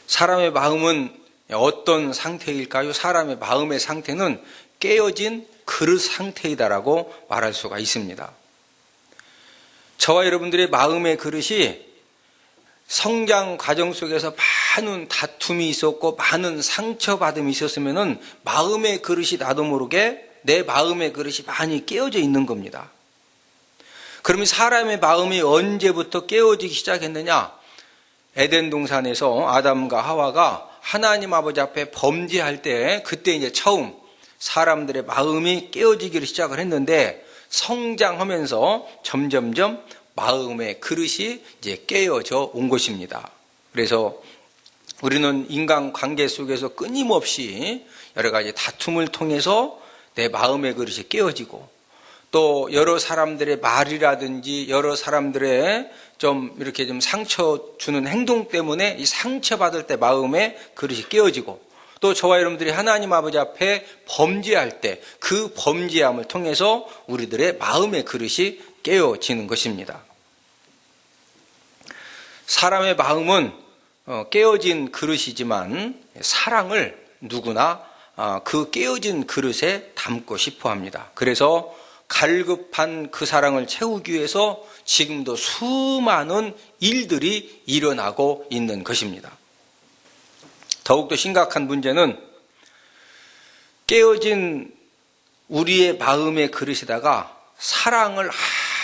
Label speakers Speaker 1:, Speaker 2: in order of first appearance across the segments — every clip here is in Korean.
Speaker 1: 사람의 마음은 어떤 상태일까요? 사람의 마음의 상태는 깨어진 그릇 상태이다라고 말할 수가 있습니다. 저와 여러분들의 마음의 그릇이 성장 과정 속에서 많은 다툼이 있었고 많은 상처받음이 있었으면 마음의 그릇이 나도 모르게 내 마음의 그릇이 많이 깨어져 있는 겁니다. 그러면 사람의 마음이 언제부터 깨어지기 시작했느냐? 에덴 동산에서 아담과 하와가 하나님 아버지 앞에 범죄할 때 그때 이제 처음 사람들의 마음이 깨어지기를 시작을 했는데 성장하면서 점점점 마음의 그릇이 이제 깨어져 온 것입니다. 그래서 우리는 인간 관계 속에서 끊임없이 여러 가지 다툼을 통해서 내 마음의 그릇이 깨어지고 또 여러 사람들의 말이라든지 여러 사람들의 좀 이렇게 좀 상처 주는 행동 때문에 이 상처받을 때 마음의 그릇이 깨어지고 또 저와 여러분들이 하나님 아버지 앞에 범죄할 때 그 범죄함을 통해서 우리들의 마음의 그릇이 깨어지는 것입니다. 사람의 마음은 깨어진 그릇이지만 사랑을 누구나 그 깨어진 그릇에 담고 싶어 합니다. 그래서 갈급한 그 사랑을 채우기 위해서 지금도 수많은 일들이 일어나고 있는 것입니다. 더욱더 심각한 문제는 깨어진 우리의 마음의 그릇에다가 사랑을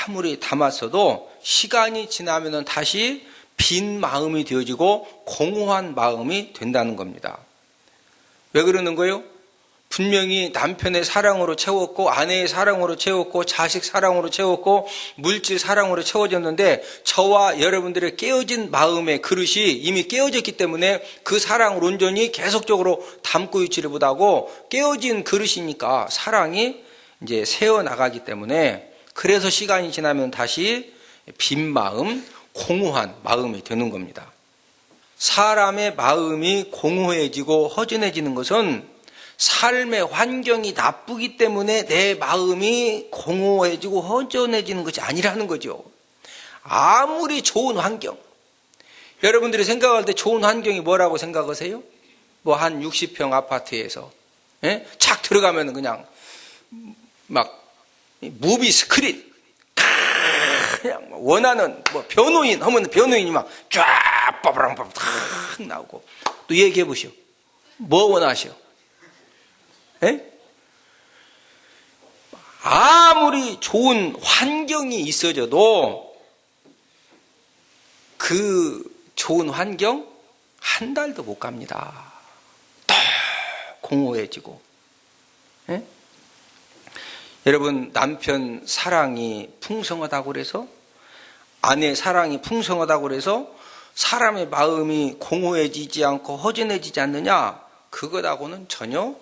Speaker 1: 아무리 담았어도 시간이 지나면 다시 빈 마음이 되어지고 공허한 마음이 된다는 겁니다. 왜 그러는 거예요? 분명히 남편의 사랑으로 채웠고 아내의 사랑으로 채웠고 자식 사랑으로 채웠고 물질 사랑으로 채워졌는데 저와 여러분들의 깨어진 마음의 그릇이 이미 깨어졌기 때문에 그 사랑을 온전히 계속적으로 담고 있지를 못하고 깨어진 그릇이니까 사랑이 이제 새어나가기 때문에 그래서 시간이 지나면 다시 빈 마음, 공허한 마음이 되는 겁니다. 사람의 마음이 공허해지고 허전해지는 것은 삶의 환경이 나쁘기 때문에 내 마음이 공허해지고 허전해지는 것이 아니라는 거죠. 아무리 좋은 환경, 여러분들이 생각할 때 좋은 환경이 뭐라고 생각하세요? 뭐 한 60평 아파트에서 착 들어가면 그냥 막 무비 스크린 그냥 원하는 뭐 변호인 하면 변호인이 막 쫙 빠바랑빠바랑 탁 나오고 또 얘기해 보시오. 뭐 원하시오? 아무리 좋은 환경이 있어져도 그 좋은 환경 한 달도 못 갑니다. 더 공허해지고. 여러분 남편 사랑이 풍성하다고 그래서 아내 사랑이 풍성하다고 그래서 사람의 마음이 공허해지지 않고 허전해지지 않느냐? 그것하고는 전혀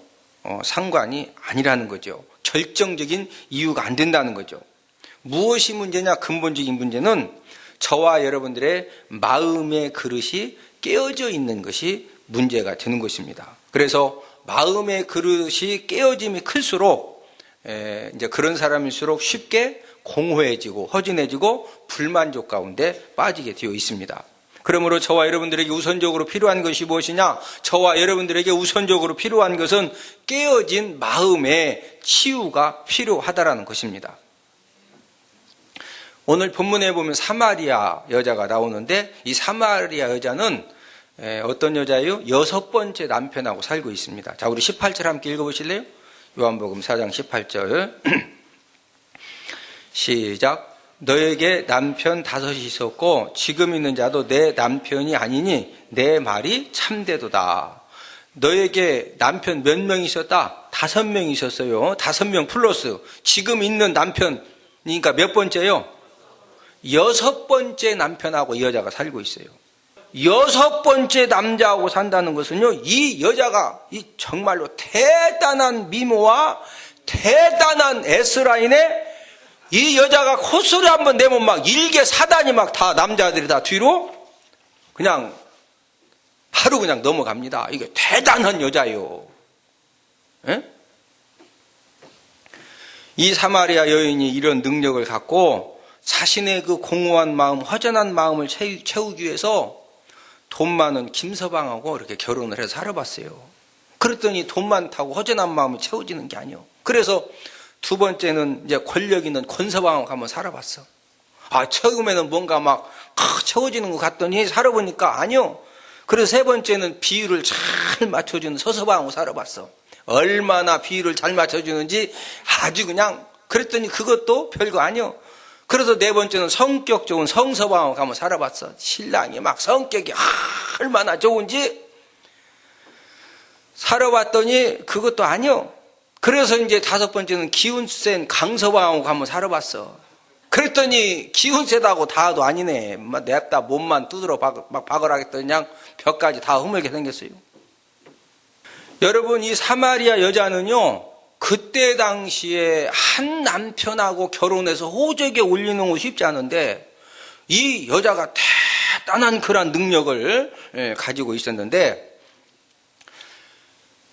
Speaker 1: 상관이 아니라는 거죠. 결정적인 이유가 안 된다는 거죠. 무엇이 문제냐? 근본적인 문제는 저와 여러분들의 마음의 그릇이 깨어져 있는 것이 문제가 되는 것입니다. 그래서 마음의 그릇이 깨어짐이 클수록 이제 그런 사람일수록 쉽게 공허해지고 허전해지고 불만족 가운데 빠지게 되어 있습니다. 그러므로 저와 여러분들에게 우선적으로 필요한 것이 무엇이냐? 저와 여러분들에게 우선적으로 필요한 것은 깨어진 마음의 치유가 필요하다라는 것입니다. 오늘 본문에 보면 사마리아 여자가 나오는데 이 사마리아 여자는 어떤 여자예요? 6번째 남편하고 살고 있습니다. 자, 우리 18절 함께 읽어보실래요? 요한복음 4장 18절 시작. 너에게 남편 5이 있었고 지금 있는 자도 내 남편이 아니니 내 말이 참되도다. 너에게 남편 몇 명 있었다? 5명 있었어요. 5명 플러스 지금 있는 남편이니까 몇 번째요? 6번째 남편하고 이 여자가 살고 있어요. 6번째 남자하고 산다는 것은요, 이 여자가 이 정말로 대단한 미모와 대단한 S라인에 이 여자가 콧소리 한번 내면 막 일개 사단이 막 다 남자들이 다 뒤로 그냥 바로 그냥 넘어갑니다. 이게 대단한 여자예요. 에? 이 사마리아 여인이 이런 능력을 갖고 자신의 그 공허한 마음, 허전한 마음을 채우기 위해서 돈 많은 김서방하고 이렇게 결혼을 해서 살아봤어요. 그랬더니 돈 많다고 허전한 마음이 채워지는 게 아니요. 그래서 두 번째는 이제 권력 있는 권서방하고 한번 살아봤어. 처음에는 뭔가 막 채워지는 것 같더니 살아보니까 아니요. 그래서 세 번째는 비율을 잘 맞춰주는 서서방하고 살아봤어. 얼마나 비율을 잘 맞춰주는지 아주 그냥 그랬더니 그것도 별거 아니요. 그래서 네 번째는 성격 좋은 성서방하고 한번 살아봤어. 신랑이 막 성격이 얼마나 좋은지 살아봤더니 그것도 아니요. 그래서 이제 다섯 번째는 기운 센 강서방하고 한번 살아봤어. 그랬더니 기운 세다고 다도 아니네. 냅다 몸만 두드러 막 박으라 했더니 그냥 벽까지 다 허물게 생겼어요. 여러분, 이 사마리아 여자는요, 그때 당시에 한 남편하고 결혼해서 호적에 올리는 거 쉽지 않은데 이 여자가 대단한 그런 능력을 가지고 있었는데,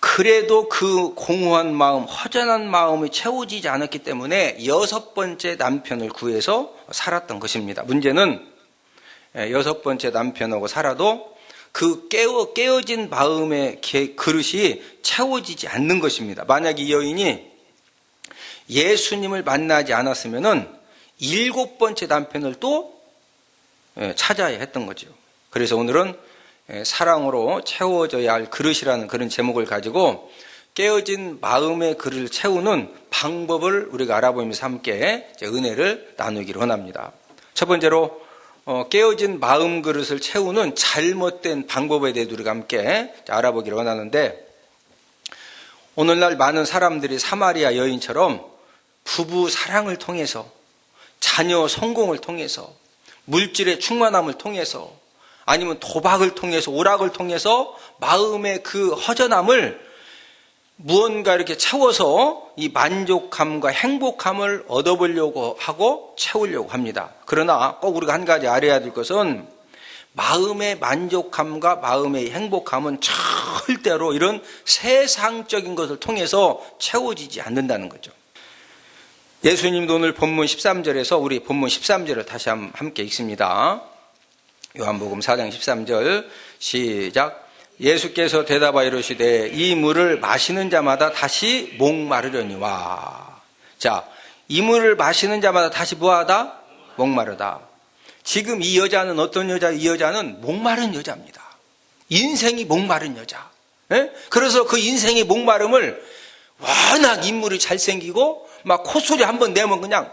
Speaker 1: 그래도 그 공허한 마음, 허전한 마음이 채워지지 않았기 때문에 여섯 번째 남편을 구해서 살았던 것입니다. 문제는 여섯 번째 남편하고 살아도 그 깨어진 마음의 그릇이 채워지지 않는 것입니다. 만약 이 여인이 예수님을 만나지 않았으면은 일곱 번째 남편을 또 찾아야 했던 거죠. 그래서 오늘은 사랑으로 채워져야 할 그릇이라는 그런 제목을 가지고 깨어진 마음의 그릇을 채우는 방법을 우리가 알아보면서 함께 은혜를 나누기를 원합니다. 첫 번째로 깨어진 마음 그릇을 채우는 잘못된 방법에 대해서 우리가 함께 알아보기를 원하는데, 오늘날 많은 사람들이 사마리아 여인처럼 부부 사랑을 통해서, 자녀 성공을 통해서, 물질의 충만함을 통해서, 아니면 도박을 통해서, 오락을 통해서 마음의 그 허전함을 무언가 이렇게 채워서 이 만족감과 행복함을 얻어보려고 하고 채우려고 합니다. 그러나 꼭 우리가 한 가지 알아야 될 것은, 마음의 만족감과 마음의 행복감은 절대로 이런 세상적인 것을 통해서 채워지지 않는다는 거죠. 예수님도 오늘 본문 13절에서 우리 본문 13절을 다시 함께 읽습니다. 요한복음 4장 13절 시작. 예수께서 대답하여 이르시되 이 물을 마시는 자마다 다시 목마르려니와. 자, 이 물을 마시는 자마다 다시 뭐하다? 목마르다. 지금 이 여자는 어떤 여자? 이 여자는 목마른 여자입니다. 인생이 목마른 여자. 그래서 그 인생의 목마름을 워낙 인물이 잘생기고 막 콧소리 한번 내면 그냥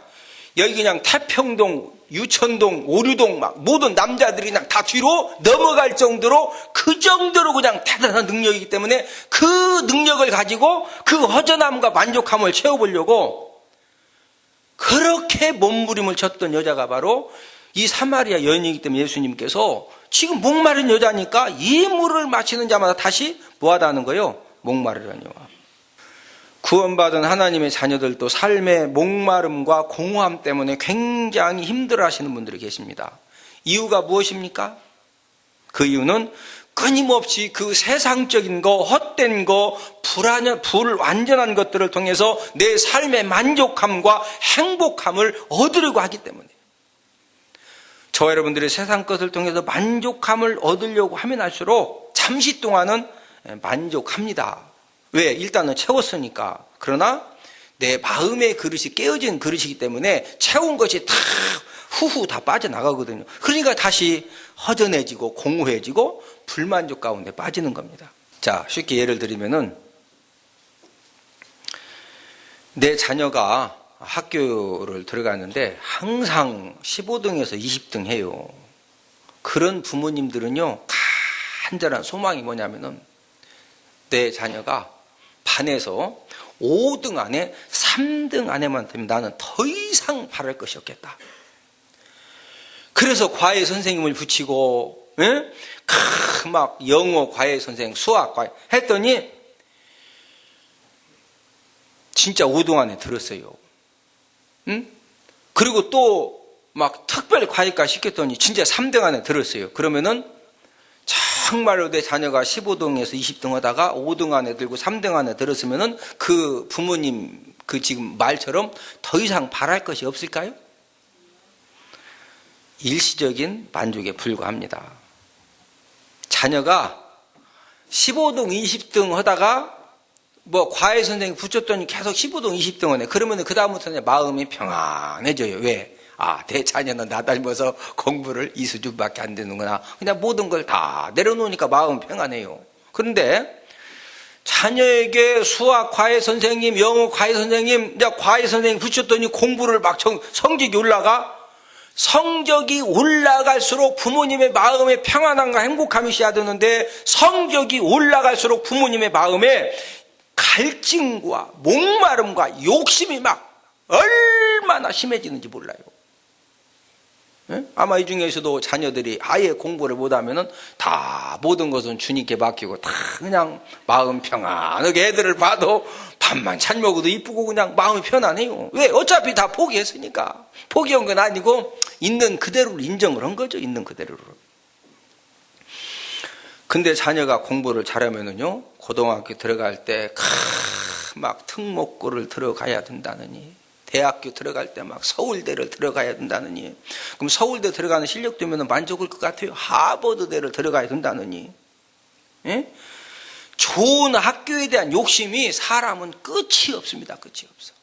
Speaker 1: 여기 그냥 태평동, 유천동, 오류동 막 모든 남자들이 그냥 다 뒤로 넘어갈 정도로 그 정도로 그냥 대단한 능력이기 때문에 그 능력을 가지고 그 허전함과 만족함을 채워보려고 그렇게 몸부림을 쳤던 여자가 바로 이 사마리아 여인이기 때문에 예수님께서 지금 목마른 여자니까 이 물을 마시는 자마다 다시 뭐하다는 거예요? 목마르려니와. 구원받은 하나님의 자녀들도 삶의 목마름과 공허함 때문에 굉장히 힘들어하시는 분들이 계십니다. 이유가 무엇입니까? 그 이유는 끊임없이 그 세상적인 거, 헛된 거, 불완전한 것들을 통해서 내 삶의 만족감과 행복함을 얻으려고 하기 때문에, 저와 여러분들이 세상 것을 통해서 만족감을 얻으려고 하면 할수록 잠시 동안은 만족합니다. 왜? 일단은 채웠으니까. 그러나 내 마음의 그릇이 깨어진 그릇이기 때문에 채운 것이 다 후후 다 빠져나가거든요. 그러니까 다시 허전해지고 공허해지고 불만족 가운데 빠지는 겁니다. 자, 쉽게 예를 들면은 내 자녀가 학교를 들어갔는데 항상 15등에서 20등 해요. 그런 부모님들은요, 간절한 소망이 뭐냐면은 내 자녀가 반에서 5등 안에 3등 안에만 되면 나는 더 이상 바랄 것이 없겠다. 그래서 과외 선생님을 붙이고, 막 영어 과외 선생, 수학 과외 했더니 진짜 5등 안에 들었어요. 그리고 또 막 특별 과외과 시켰더니 진짜 3등 안에 들었어요. 그러면은 정말로 내 자녀가 15등에서 20등 하다가 5등 안에 들고 3등 안에 들었으면은 그 부모님 그 지금 말처럼 더 이상 바랄 것이 없을까요? 일시적인 만족에 불과합니다. 자녀가 15등, 20등 하다가 뭐 과외 선생님 붙였더니 계속 15등, 20등 하네. 그러면 그 다음부터는 마음이 평안해져요. 왜? 내 자녀는 나 닮아서 공부를 이 수준밖에 안 되는구나. 그냥 모든 걸 다 내려놓으니까 마음은 평안해요. 그런데 자녀에게 수학 과외 선생님, 영어 과외 선생님, 과외 선생님 붙였더니 공부를 막 성적이 올라가. 성적이 올라갈수록 부모님의 마음에 평안함과 행복함이 있어야 되는데 성적이 올라갈수록 부모님의 마음에 갈증과 목마름과 욕심이 막 얼마나 심해지는지 몰라요. 네? 아마 이 중에서도 자녀들이 아예 공부를 못하면은 다 모든 것은 주님께 맡기고 다 그냥 마음 평안하게 애들을 봐도 밥만 잘 먹어도 이쁘고 그냥 마음이 편안해요. 왜? 어차피 다 포기했으니까. 포기한 건 아니고 있는 그대로를 인정을 한 거죠. 있는 그대로를. 근데 자녀가 공부를 잘하면은요, 고등학교 들어갈 때 막 특목고를 들어가야 된다느니, 대학교 들어갈 때 막 서울대를 들어가야 된다느니, 그럼 서울대 들어가는 실력 되면 만족할 것 같아요. 하버드대를 들어가야 된다느니. 예? 좋은 학교에 대한 욕심이 사람은 끝이 없습니다. 끝이 없어.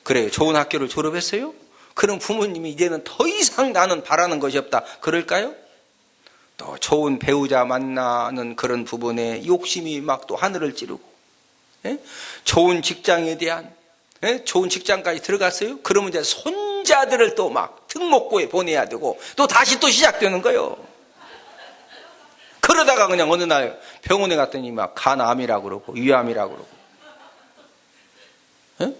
Speaker 1: 그래요. 좋은 학교를 졸업했어요? 그럼 부모님이 이제는 더 이상 나는 바라는 것이 없다. 그럴까요? 또 좋은 배우자 만나는 그런 부분에 욕심이 막 또 하늘을 찌르고, 예? 좋은 직장에 대한, 예? 좋은 직장까지 들어갔어요? 그러면 이제 손자들을 또 막 특목고에 보내야 되고 또 다시 또 시작되는 거예요. 그러다가 그냥 어느 날 병원에 갔더니 막 간암이라고 그러고 위암이라고 그러고. 예?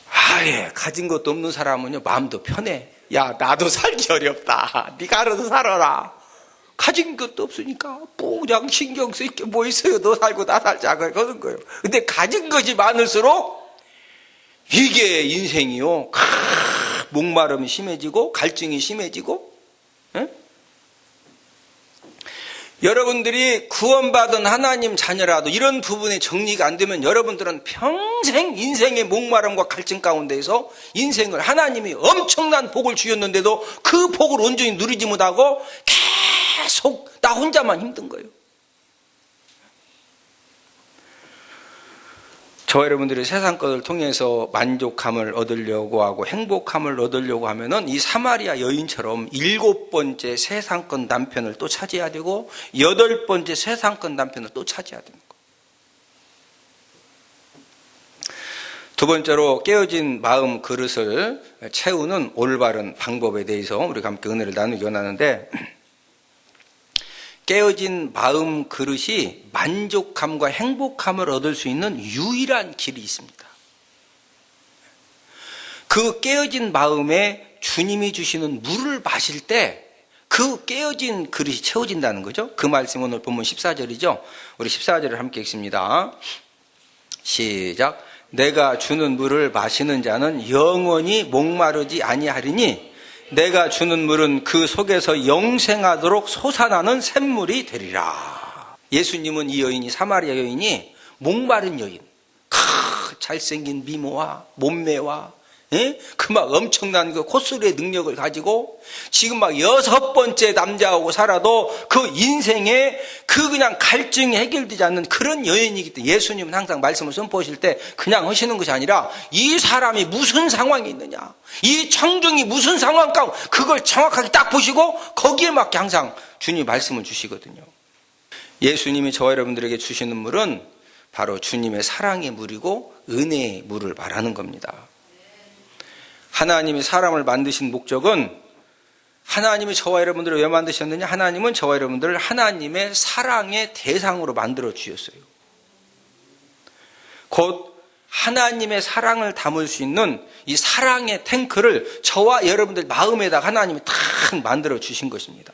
Speaker 1: 아예 가진 것도 없는 사람은요 마음도 편해. 야, 나도 살기 어렵다. 네가 알아서 살아라. 가진 것도 없으니까 뭐 그냥 신경 쓸 게 뭐 있어요. 너 살고 나 살자 그러는 거예요. 근데 가진 것이 많을수록 이게 인생이요. 목마름이 심해지고 갈증이 심해지고. 예? 여러분들이 구원받은 하나님 자녀라도 이런 부분이 정리가 안 되면 여러분들은 평생 인생의 목마름과 갈증 가운데에서 인생을 하나님이 엄청난 복을 주셨는데도 그 복을 온전히 누리지 못하고 계속 나 혼자만 힘든 거예요. 저와 여러분들이 세상 것을 통해서 만족감을 얻으려고 하고 행복함을 얻으려고 하면은 이 사마리아 여인처럼 7번째 세상권 남편을 또 차지해야 되고 8번째 세상권 남편을 또 차지해야 되는 거예요. 두 번째로 깨어진 마음 그릇을 채우는 올바른 방법에 대해서 우리가 함께 은혜를 나누기 원하는데, 깨어진 마음 그릇이 만족감과 행복함을 얻을 수 있는 유일한 길이 있습니다. 그 깨어진 마음에 주님이 주시는 물을 마실 때 그 깨어진 그릇이 채워진다는 거죠. 그 말씀 오늘 본문 14절이죠. 우리 14절을 함께 읽습니다. 시작. 내가 주는 물을 마시는 자는 영원히 목마르지 아니하리니 내가 주는 물은 그 속에서 영생하도록 솟아나는 샘물이 되리라. 예수님은 이 여인이, 사마리아 여인이 목마른 여인, 잘생긴 미모와 몸매와 그 막 엄청난 그 콧소리의 능력을 가지고 지금 막 6번째 남자하고 살아도 그 인생에 그 그냥 갈증이 해결되지 않는 그런 여인이기 때문에 예수님은 항상 말씀을 선포하실 때 그냥 하시는 것이 아니라 이 사람이 무슨 상황이 있느냐, 이 청중이 무슨 상황인가 그걸 정확하게 딱 보시고 거기에 맞게 항상 주님이 말씀을 주시거든요. 예수님이 저와 여러분들에게 주시는 물은 바로 주님의 사랑의 물이고 은혜의 물을 말하는 겁니다. 하나님이 사람을 만드신 목적은, 하나님이 저와 여러분들을 왜 만드셨느냐? 하나님은 저와 여러분들을 하나님의 사랑의 대상으로 만들어 주셨어요. 곧 하나님의 사랑을 담을 수 있는 이 사랑의 탱크를 저와 여러분들 마음에다가 하나님이 탁 만들어 주신 것입니다.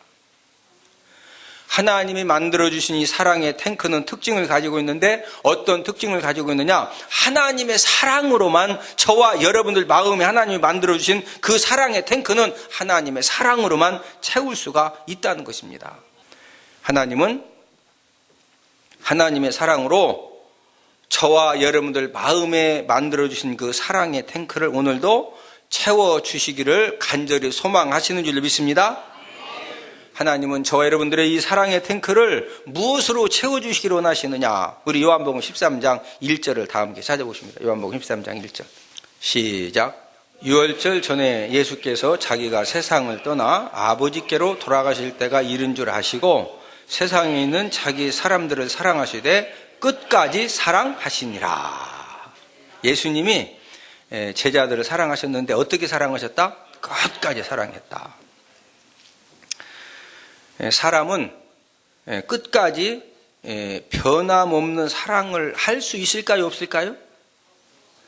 Speaker 1: 하나님이 만들어주신 이 사랑의 탱크는 특징을 가지고 있는데 어떤 특징을 가지고 있느냐? 하나님의 사랑으로만, 저와 여러분들 마음에 하나님이 만들어주신 그 사랑의 탱크는 하나님의 사랑으로만 채울 수가 있다는 것입니다. 하나님은 하나님의 사랑으로 저와 여러분들 마음에 만들어주신 그 사랑의 탱크를 오늘도 채워주시기를 간절히 소망하시는 줄 믿습니다. 하나님은 저와 여러분들의 이 사랑의 탱크를 무엇으로 채워주시기를 원하시느냐? 우리 요한복음 13장 1절을 다 함께 찾아보십니다. 요한복음 13장 1절 시작. 유월절 전에 예수께서 자기가 세상을 떠나 아버지께로 돌아가실 때가 이른 줄 아시고 세상에 있는 자기 사람들을 사랑하시되 끝까지 사랑하시니라. 예수님이 제자들을 사랑하셨는데 어떻게 사랑하셨다? 끝까지 사랑했다. 사람은 끝까지 변함없는 사랑을 할 수 있을까요? 없을까요?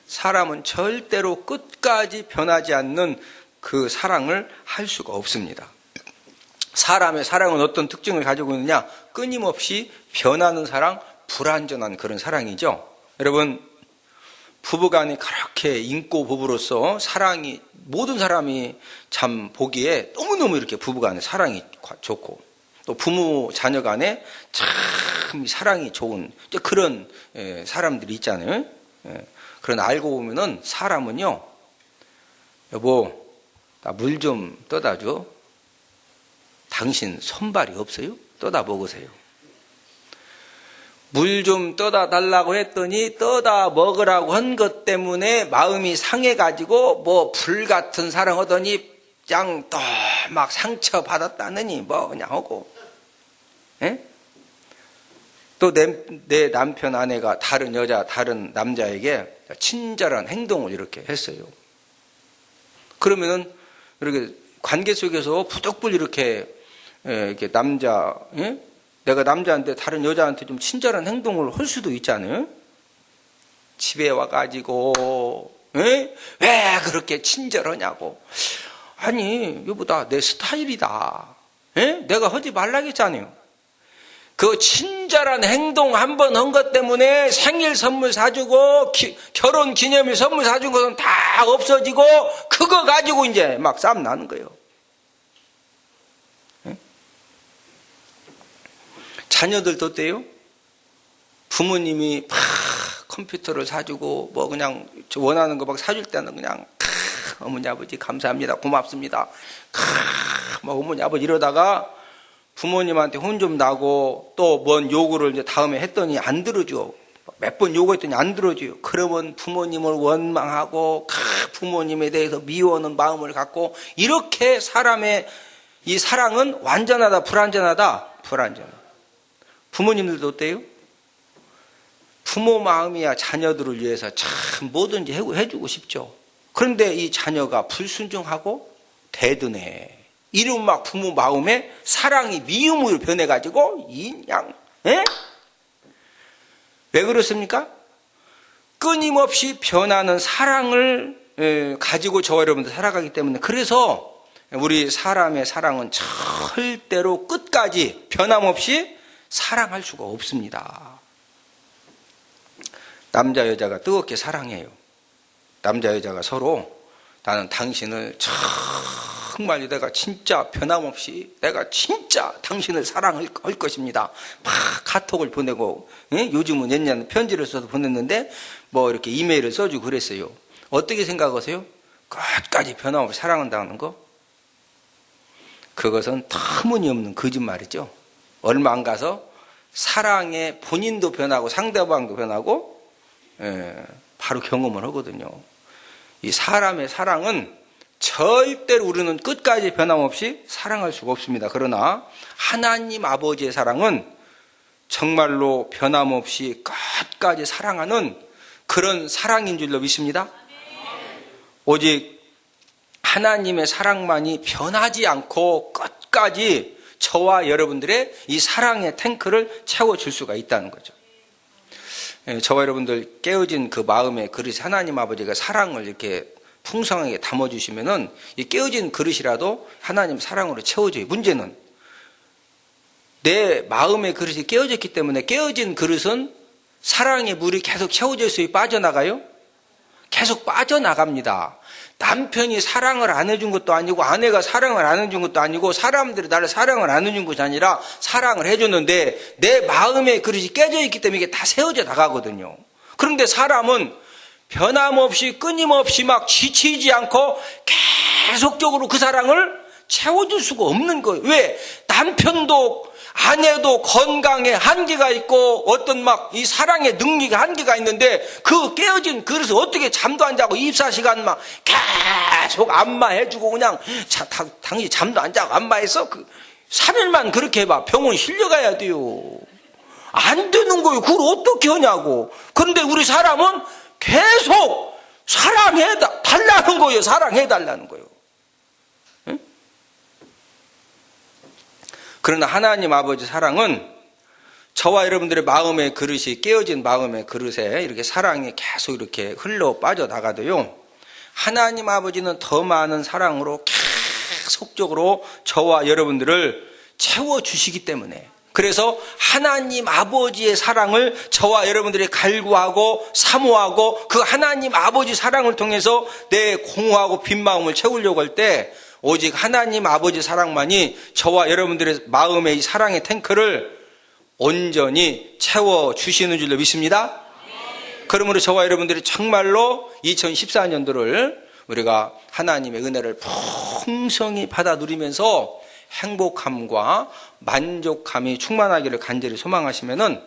Speaker 1: 사람은 절대로 끝까지 변하지 않는 그 사랑을 할 수가 없습니다. 사람의 사랑은 어떤 특징을 가지고 있느냐? 끊임없이 변하는 사랑, 불완전한 그런 사랑이죠. 여러분, 부부간이 그렇게 인고 부부로서 사랑이, 모든 사람이 참 보기에 너무너무 이렇게 부부간에 사랑이 좋고 또 부모 자녀 간에 참 사랑이 좋은 그런 사람들이 있잖아요. 그러나 알고 보면은 사람은요, 여보 나 물 좀 떠다 줘. 당신 손발이 없어요? 떠다 먹으세요. 물 좀 떠다 달라고 했더니 떠다 먹으라고 한 것 때문에 마음이 상해가지고 뭐 불같은 사랑하더니 그냥 또 막 상처 받았다느니 뭐 그냥 하고, 또 내 남편 아내가 다른 여자 다른 남자에게 친절한 행동을 이렇게 했어요. 그러면은 이렇게 관계 속에서 부득불 이렇게 남자, 내가 남자한테 다른 여자한테 좀 친절한 행동을 할 수도 있잖아요. 집에 와가지고 왜 그렇게 친절하냐고. 아니 여보 나 내 스타일이다. 내가 하지 말라고 했잖아요. 그 친절한 행동 한 번 한 것 때문에 생일 선물 사주고 결혼 기념일 선물 사준 것은 다 없어지고 그거 가지고 이제 막 싸움 나는 거예요. 자녀들도 어때요? 부모님이 막 컴퓨터를 사주고 뭐 그냥 원하는 거 막 사줄 때는 그냥 어머니 아버지 감사합니다 고맙습니다 뭐 어머니 아버지 이러다가 부모님한테 혼 좀 나고 또 뭔 요구를 이제 다음에 했더니 안 들어줘. 몇 번 요구했더니 안 들어줘요. 그러면 부모님을 원망하고 부모님에 대해서 미워하는 마음을 갖고 이렇게 사람의 이 사랑은 완전하다 불완전하다? 불완전하다. 부모님들도 어때요? 부모 마음이야 자녀들을 위해서 참 뭐든지 해주고 싶죠. 그런데 이 자녀가 불순종하고 대드네. 이런 막 부모 마음에 사랑이 미움으로 변해가지고 그냥 왜 그렇습니까? 끊임없이 변하는 사랑을 가지고 저와 여러분들 살아가기 때문에 그래서 우리 사람의 사랑은 절대로 끝까지 변함없이 사랑할 수가 없습니다. 남자 여자가 뜨겁게 사랑해요. 남자 여자가 서로 나는 당신을 정말 내가 진짜 변함없이 내가 진짜 당신을 사랑할 것입니다. 막 카톡을 보내고 요즘은 옛날에는 편지를 써서 보냈는데 뭐 이렇게 이메일을 써주고 그랬어요. 어떻게 생각하세요? 끝까지 변함없이 사랑한다는 거? 그것은 터무니없는 거짓말이죠. 얼마 안 가서 사랑에 본인도 변하고 상대방도 변하고 바로 경험을 하거든요. 이 사람의 사랑은 절대로 우리는 끝까지 변함없이 사랑할 수가 없습니다. 그러나 하나님 아버지의 사랑은 정말로 변함없이 끝까지 사랑하는 그런 사랑인 줄로 믿습니다. 오직 하나님의 사랑만이 변하지 않고 끝까지 저와 여러분들의 이 사랑의 탱크를 채워줄 수가 있다는 거죠. 저와 여러분들 깨어진 그 마음의 그릇이 하나님 아버지가 사랑을 이렇게 풍성하게 담아주시면은 이 깨어진 그릇이라도 하나님 사랑으로 채워져요. 문제는 내 마음의 그릇이 깨어졌기 때문에 깨어진 그릇은 사랑의 물이 계속 채워져서 빠져나가요? 계속 빠져나갑니다. 남편이 사랑을 안 해준 것도 아니고 아내가 사랑을 안 해준 것도 아니고 사람들이 나를 사랑을 안 해준 것이 아니라 사랑을 해줬는데 내 마음의 그릇이 깨져 있기 때문에 이게 다 세워져 나가거든요. 그런데 사람은 변함없이 끊임없이 막 지치지 않고 계속적으로 그 사랑을 채워줄 수가 없는 거예요. 왜? 남편도 아내도 건강에 한계가 있고 어떤 막 이 사랑의 능력에 한계가 있는데 그 깨어진 그릇을 어떻게 잠도 안 자고 24시간 막 계속 안마해주고 그냥 당신 잠도 안 자고 안마해서 3일만 그렇게 해봐. 병원 실려가야 돼요. 안 되는 거예요. 그걸 어떻게 하냐고. 그런데 우리 사람은 계속 사랑해달라는 거예요. 사랑해달라는 거예요. 응? 그러나 하나님 아버지 사랑은 저와 여러분들의 마음의 그릇이 깨어진 마음의 그릇에 이렇게 사랑이 계속 이렇게 흘러 빠져나가도요. 하나님 아버지는 더 많은 사랑으로 계속적으로 저와 여러분들을 채워주시기 때문에 그래서 하나님 아버지의 사랑을 저와 여러분들이 갈구하고 사모하고 그 하나님 아버지 사랑을 통해서 내 공허하고 빈 마음을 채우려고 할 때 오직 하나님 아버지 사랑만이 저와 여러분들의 마음의 이 사랑의 탱크를 온전히 채워주시는 줄로 믿습니다. 그러므로 저와 여러분들이 정말로 2014년도를 우리가 하나님의 은혜를 풍성히 받아 누리면서 행복함과 만족함이 충만하기를 간절히 소망하시면은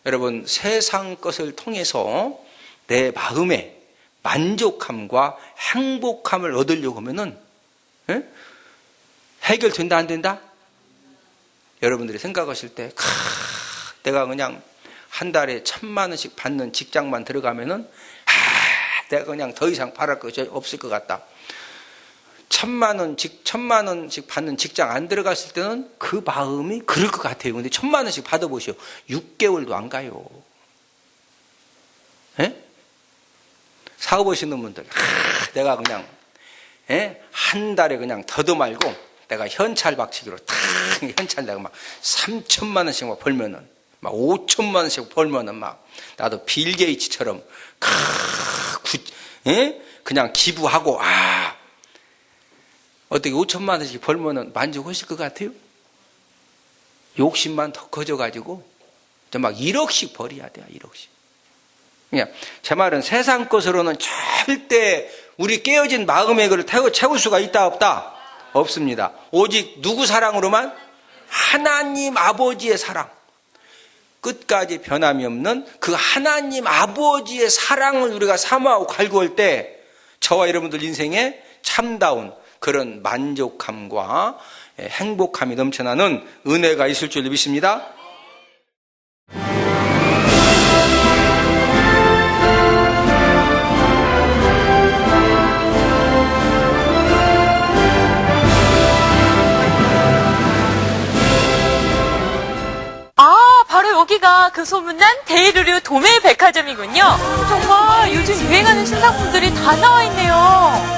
Speaker 1: 여러분 세상 것을 통해서 내 마음에 만족함과 행복함을 얻으려고 하면은 해결된다 안 된다? 여러분들이 생각하실 때 내가 그냥 한 달에 1,000만 원씩 받는 직장만 들어가면은 내가 그냥 더 이상 바랄 것이 없을 것 같다. 1,000만 원씩 받는 직장 안 들어갔을 때는 그 마음이 그럴 것 같아요. 근데 1,000만 원씩 받아보시오. 6개월도 안 가요. 사업하시는 분들, 내가 그냥 한 달에 그냥 더도 말고 내가 현찰 박치기로 현찰 내가 막 3,000만 원씩 막 벌면은 막 5천만 원씩 벌면은 막 나도 빌 게이츠처럼 그냥 기부하고 어떻게 5천만 원씩 벌면은 만족하실 것 같아요? 욕심만 더 커져가지고 막 1억씩 벌어야 돼요. 1억씩. 그냥 제 말은 세상 것으로는 절대 우리 깨어진 마음의 그를 채울 수가 있다 없다? 없습니다. 오직 누구 사랑으로만? 하나님 아버지의 사랑. 끝까지 변함이 없는 그 하나님 아버지의 사랑을 우리가 사모하고 갈구할 때 저와 여러분들 인생에 참다운 그런 만족함과 행복함이 넘쳐나는 은혜가 있을 줄 믿습니다.
Speaker 2: 바로 여기가 그 소문난 데이루류 도매백화점이군요. 정말 요즘 유행하는 신상품들이 다 나와 있네요.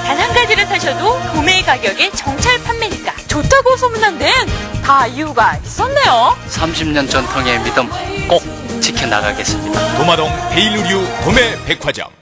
Speaker 2: 단 한 가지를 사셔도 도매 가격에 정찰 판매니까 좋다고 소문난 데는 다 이유가 있었네요.
Speaker 3: 30년 전통의 믿음 꼭 지켜나가겠습니다.
Speaker 4: 도마동 데일루류 도매백화점.